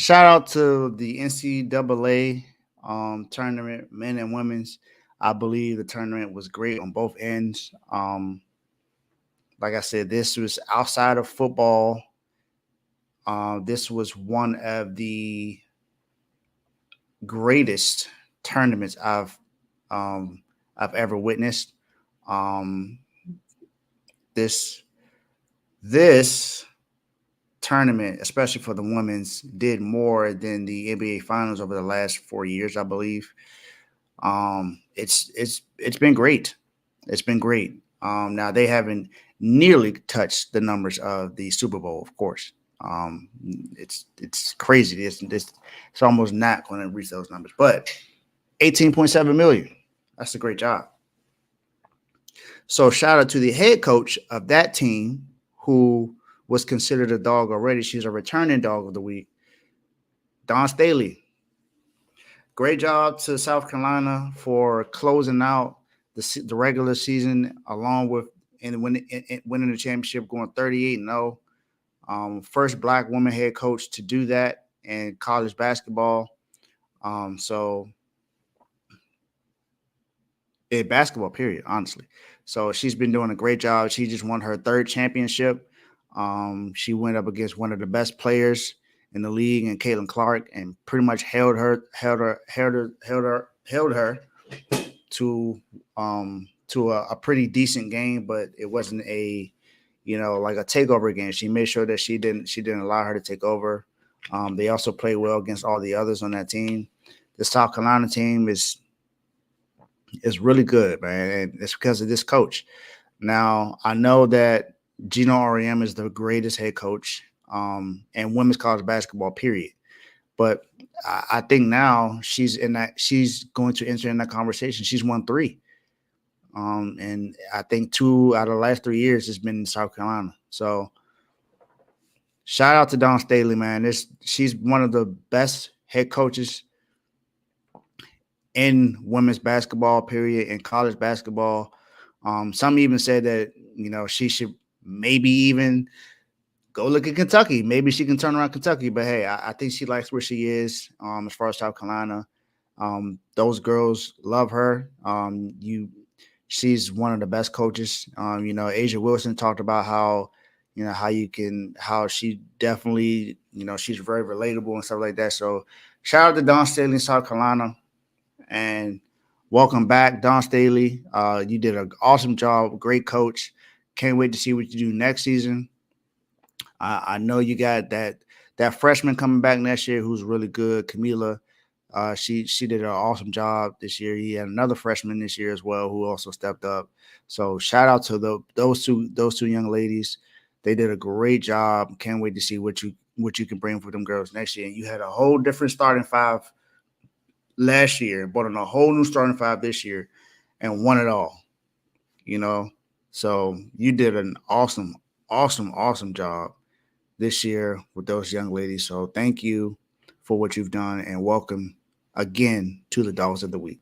Shout out to the NCAA tournament, men and women's. I believe the tournament was great on both ends. Like I said, this was outside of football. This was one of the greatest tournaments I've ever witnessed. Um, this this tournament, especially for the women's, did more than the NBA Finals over the last 4 years, I believe. It's been great. It's been great. Now they haven't nearly touched the numbers of the Super Bowl, of course. It's crazy. It's almost not going to reach those numbers, but 18.7 million. That's a great job. So shout out to the head coach of that team who was considered a dog already. She's a returning dog of the week. Dawn Staley. Great job to South Carolina for closing out the regular season along with winning the championship, going 38-0. First black woman head coach to do that in college basketball. So in basketball, period, honestly. So she's been doing a great job. She just won her third championship. She went up against one of the best players in the league, and Caitlin Clark, and pretty much held her to a pretty decent game, but it wasn't like a takeover game. She made sure that she didn't allow her to take over. They also played well against all the others on that team. The South Carolina team is really good, man, and it's because of this coach. Now I know that Gino Auriemma is the greatest head coach and women's college basketball, period. But I think now she's going to enter in that conversation. She's won 3. And I think 2 out of the last 3 years has been in South Carolina. So shout out to Dawn Staley, man. She's one of the best head coaches in women's basketball, period, in college basketball. Some even said that, she should maybe even go look at Kentucky. Maybe she can turn around Kentucky. But hey, I think she likes where she is as far as South Carolina. Those girls love her. She's one of the best coaches. Asia Wilson talked about how she definitely, she's very relatable and stuff like that. So shout out to Dawn Staley in South Carolina, and welcome back, Dawn Staley. You did an awesome job. Great coach. Can't wait to see what you do next season. I know you got that freshman coming back next year who's really good, Camila. She did an awesome job this year. He had another freshman this year as well who also stepped up. So shout out to those two young ladies. They did a great job. Can't wait to see what you can bring for them girls next year. And you had a whole different starting 5 last year, brought in a whole new starting 5 this year, and won it all. So you did an awesome job this year with those young ladies. So thank you for what you've done, and welcome again to the Dogs of the Week.